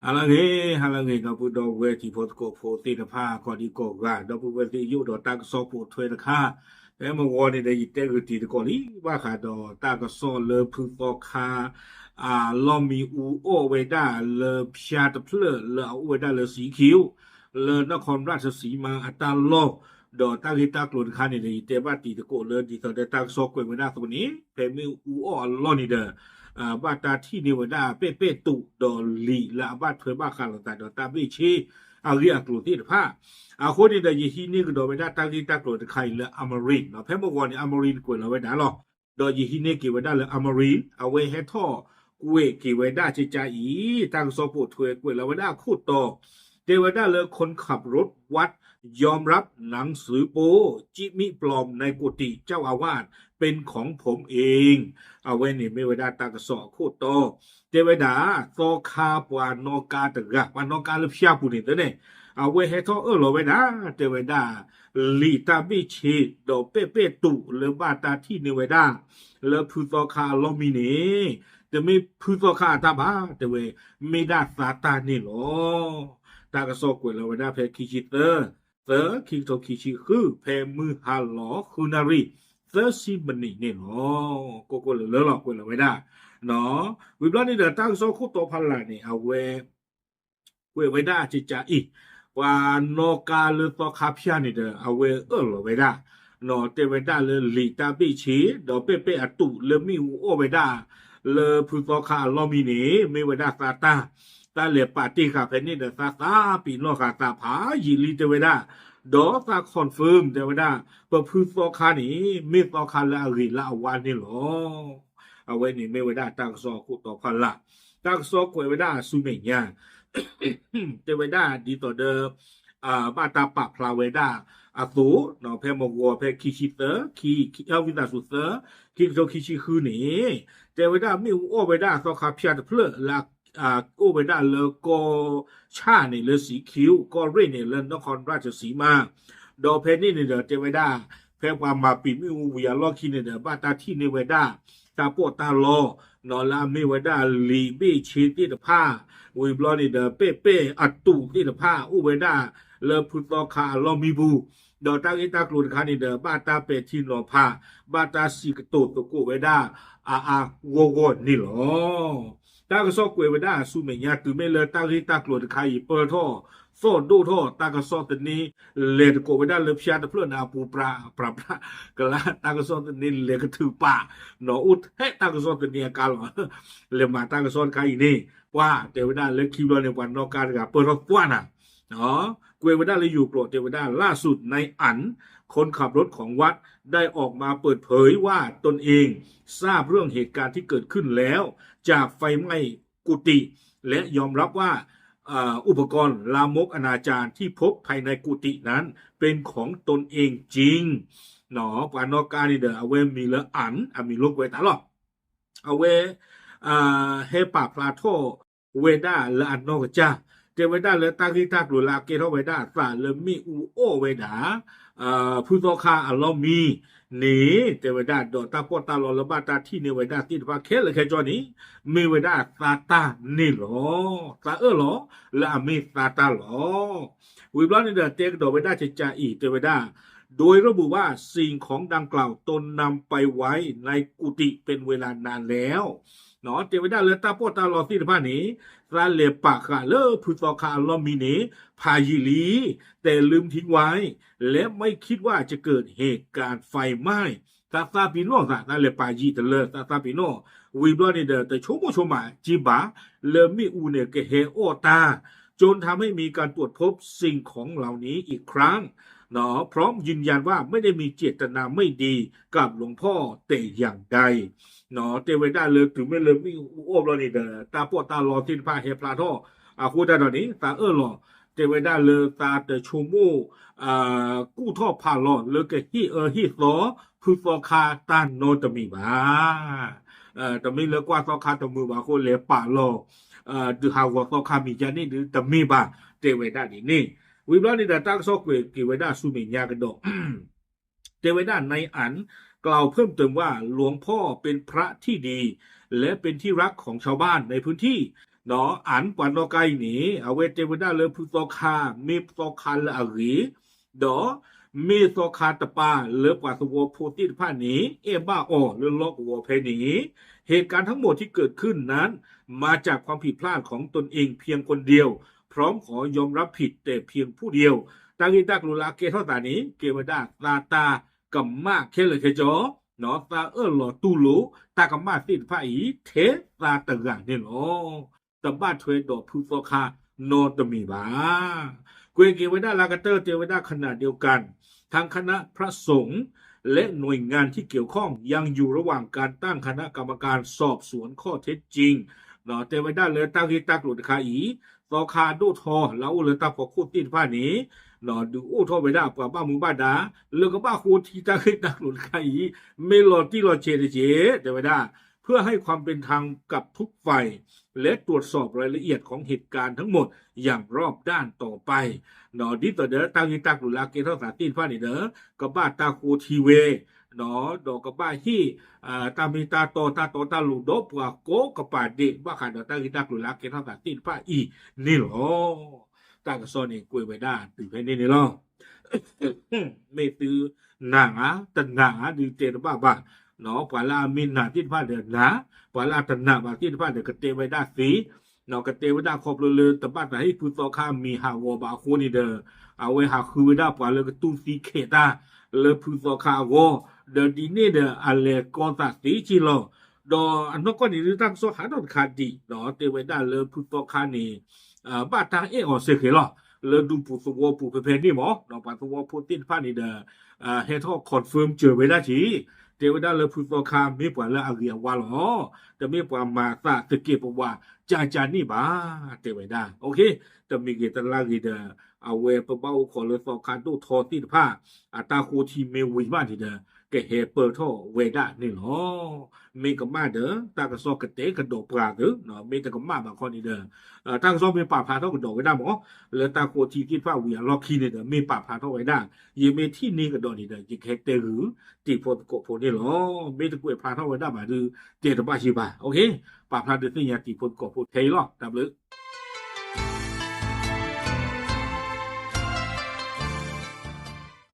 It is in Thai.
Halanghe no pu do we ti pho ko pho ti na pha ko di ko ga do pu we ti yu do ta so pu thwe na kha e mo wo ni de te gu ti ko li wa kha do ta ko so le pu ko kha lo mi u o we da le pya de ple le we da le si kiu le na kon ra si ma ata lo do ta ki ta klo kha ni de te ba ti ko le di so de ta so ko we da so ni pe mi u o lo ni deบาตาที่นิวดาเปตุดอลีละบาเทบาคาลตาดอตาบิชีอาเรียกลุติดผ้าโคนี่ได้ยิฮีนี่ก็ดอเวดาตักที่ตักโลดไข่ละอมรินเนาะเพ่บ่วนี่อมรินกวยละเวดาหรอดอยิฮีนี่กิเวดาละอมรินเอาเวเฮทอกวยกิเวดาจิจาอีตังโซปุถวยกวยละเวดาคูตอเทวดาเลยคนขับรถวัดยอมรับหนังสือโปจิมิปลอมในกุฏิเจ้าอาวาสเป็นของผมเองเอาไว้นี่ไม่เวดาตากสอโคโตเทวดาโซคาปวานอกาตะกะปานอกาลพยาปุนี่ตะเนี่ยเอาไว้ให้ทอโลเวดาเทวดาลีตาบิชีดอเปตุเลบาตาที่เนเวดาเลพุโซคาลอมินีแต่ไม่พุโซคาตาบาแต่เวไม่ได้ซาตานี่หรอตากสอกวยละเวดาเพคิชิเตอร์เตอคิโตคิชิคือเพมือหาหลอคุนารี30 minit นี่เนาะก็เลอๆกวยละเวดาเนาะวิบลานี่เดตังโซคุโตพันลานี่เอาเวกวยเวดาจิจาอีว่านอกาเลตอคาพยานี่เดเอาเวละเวดาเนาะเตเวดาเลลีตาบิชีดอเปอตุเลมีโอเวดาเลพุตอคาลอมินีเมเวดาซาตาตาเลปาติคาเพนี่เดซาตาปีโนคาตาผายิลีเตเวดาดอซาคอนเฟิร์มเทวดาปะพุโซคานี่มีตอคาละริละวานี่หรอเอาไว้นี่เมเวดาตังซอคุตอคาละตังซอกวยเวดาสุเมญาเทวดาดีต่อเดบาตาปะพลาเวดาอสูเนาะเพมโกเพคิชิเตคิเอาวิตาสุเตคิโซคิชิคือนี่เทวดามีโอเวดาซอคาพยาเพลละโอเวดาเลโกชานี่เลสีคิวก็เรนี่เลนครราชสีมาดอเพนี่นี่เดเทวดาเพความมาปิมิววิยาลอคินี่เดบาตาที่เนเวดาตาโปตาลอนอลาเมเวดาลีบิชิติตภาวิบลอนี่เดเปอัตตุติตภาอุเวดาเลพุตอคาลอมิบูดอตาอิตากลุนคานี่เดบาตาเปทินโลภาบาตาสิกโตตะกุเวดาโวนี่หรอตากะซอกวยเวดาสุเมญาตุเมเลตาริตากลุนคาอีเปอร์ทอโซดูทอตากะซอตนี้เลตโกเวดาเลพยาตะเพลนาปูปรากะลาตากะซอตนี้เลกะถือปานออุดเฮตากะซอตนี้กาลเลมาตากะซอนคาอีนี่ว่าเทวดาเลคิวโลในวันนอกกากะเปิดกว่าน่ะเนาะกวยเวดาเลยอยู่โปรดเทวดาล่าสุดในอันคนขับรถของวัดได้ออกมาเปิดเผยว่าตนเองทราบเรื่องเหตุการณ์ที่เกิดขึ้นแล้วจากไฟไหม้กุฏิและยอมรับว่าอุปกรณ์ลามกอนาจารที่พบภายในกุฏินั้นเป็นของตนเองจริงเนาะปานอกานี่เด้อเอาเวมีละอันมีลกไว้ตลอดเอาเวเฮปาพลาโทเวดาละอันนอกจ้าเทวดาเลตากิตากลุลาเกโรเวดาสาเลมีอูโอเวดาพุโตคาอัลลอมีนี่เทวดาดอตาโปตาลอละบาตาที่เนเวดาติดว่าเคเลเคจอนี้มีเวดาซาตานี่หรอซาหรอละมีซาตาหรอวิบลานี่เดเตกดอเวดาจะจาอีเทวดาโดยระบุว่าสิ่งของดังกล่าวตนนำไปไว้ในกุฏิเป็นเวลานานแล้วเนาะเทวดาเลตาโปตาลอติดว่านี้ซาเลปะคาเลพุโตคาลอมินีพายิลีแต่ลืมทิ้งไว้และไม่คิดว่าจะเกิดเหตุการณ์ไฟไหม้ตาซาปิโนซาเลปายิตะเลตาซาปิโนวิบลอนี่เดแต่โชโมโชมาจิบาเลมิอูเนเกเฮโอตาจนทำให้มีการตรวจพบสิ่งของเหล่านี้อีกครั้งเนาะพร้อมยืนยันว่าไม่ได้มีเจตนาไม่ดีกับหลวงพ่อแต่อย่างใดเนาะเทวดาเลยถึงไม่เลยมีโอบลอนี่เดตาโปตาลอตินพาเฮปลาทอคูดาดอนี้ตาลอเทวดาเลตาเตชูมูกู้ท่อพาลอเลกฮิฮิซอพุโซคาตานโนตมีบาตมีเลกว่าซอคาตมือบาโคเลปาลอดือฮาวซอคามีจานี่ดือตมีบาเทวดานี่วิบลานี่ดาตักซอกเวกิเวดาสุเมญากะดอเทวดาในอันกล่าวเพิ่มเติมว่าหลวงพ่อเป็นพระที่ดีและเป็นที่รักของชาวบ้านในพื้นที่ เนาะอันปานอไกนี่เอาเวเทวดาเลพุโตคามีโตคาละอรีดอมีโตคาตะปาเลปว่าสวโพธิภานี้เอบ้าออเลลอกวเพนี้เหตุการณ์ทั้งหมดที่เกิดขึ้นนั้นมาจากความผิดพลาดของตนเองเพียงคนเดียวพร้อมขอยอมรับผิดแต่เพียงผู้เดียวตากิตากลุลาเกเท่าตานี้เกวดาตาตากัมมาเคเลเคจอเนาะตาหลอตูโลตากัมมาสิภาอีเทตาตะกังนี่เนาะตะบ้าถวยดอกพุโตคาโนตมีบาเกวเกวดาลากาเตอร์เทวดาขณะเดียวกันทางคณะพระสงฆ์และหน่วยงานที่เกี่ยวข้องยังอยู่ระหว่างการตั้งคณะกรรมการสอบสวนข้อเท็จจริงเนาะเทวดาเลตากิตากลุคาอีตอคาดูทอแล้วเลตาพอคูติภานี้เนาะดูโอทอไปได้ปะบ้ามือบ้าดาเลก็บ้าคูที่ตากิตากลุคาอีเมลอที่รอเจเจเทวดาเพื่อให้ความเป็นธรรมกับทุกฝ่ายและตรวจสอบรายละเอียดของเหตุการณ์ทั้งหมดอย่างรอบด้านต่อไปเนาะดิตอเดอตากิตากลุลาเกเท่าสาตินภานี่เด้อกะบ้าตาโคทีเวเนาะดอกกะบ้าฮีตามีตาโตตาลุดปว่าโกกะปาเดว่าค่ะตากิตากลุลาเกเท่าสาตินภาอีนี่หรอตากะซอนี่กวยไปได้ติเพนี่หรอเมตือหนังตะหนาดิเตรบ้าเนาะปาลามินนาติภาเดนะปาลาตะนาบาติภาเดกะเตไว้ได้สีเนาะกะเตไว้ได้ครบเลตะบ้าตะให้พุโตคามีหาวบาโคนี่เด้อเอาไว้หาคือไว้ได้ปาเลกะตุสีเขตาเลพุโตคาวเดดิเนเดอะเลกอตาติจิโลดออันนก็นี่ตั้งโซหาดอนคาดิเนาะเตไว้ได้เลพุโตคานี่บ้าทางเออเสเคลอเลดูปุสวปุเพนี่หมอเนาะปาสวโพตินภานี่เด้อเฮทอคอนเฟิร์มเจอไว้ได้จีเทวดาเลพุโตคามีปว่าละอริยวาลอแต่มีปว่ามาตะตะเกปว่าจานี่บาเทวดาโอเคแต่มีเกตลากีเดเอาเวปเบาขอเลสอคาตุทอติภาอาตาโคทีเมวิมาทีเดแกเฮเปิดท่อเวดานี่หรอมีก็มาเด้อตากะซอกะเตกะโดปราเด้อเนาะมีแต่ก็มาบางคนนี่เด้อตากะซอมีปาพาเท่ากะโดไว้ได้หมอแล้วตาโคทีคิดว่าเวียล็อกคีนี่เด้อมีปาพาเท่าไว้ได้ยมีที่นี่ก็โดนี่เด้อจิเคเตหือติโพโกโพนี่หรอมีตะกวยพาเท่าไว้ได้บาดือเตตะบาชิบาโอเคปาพาเดสิญาติโพโกโพเทลอตามเลย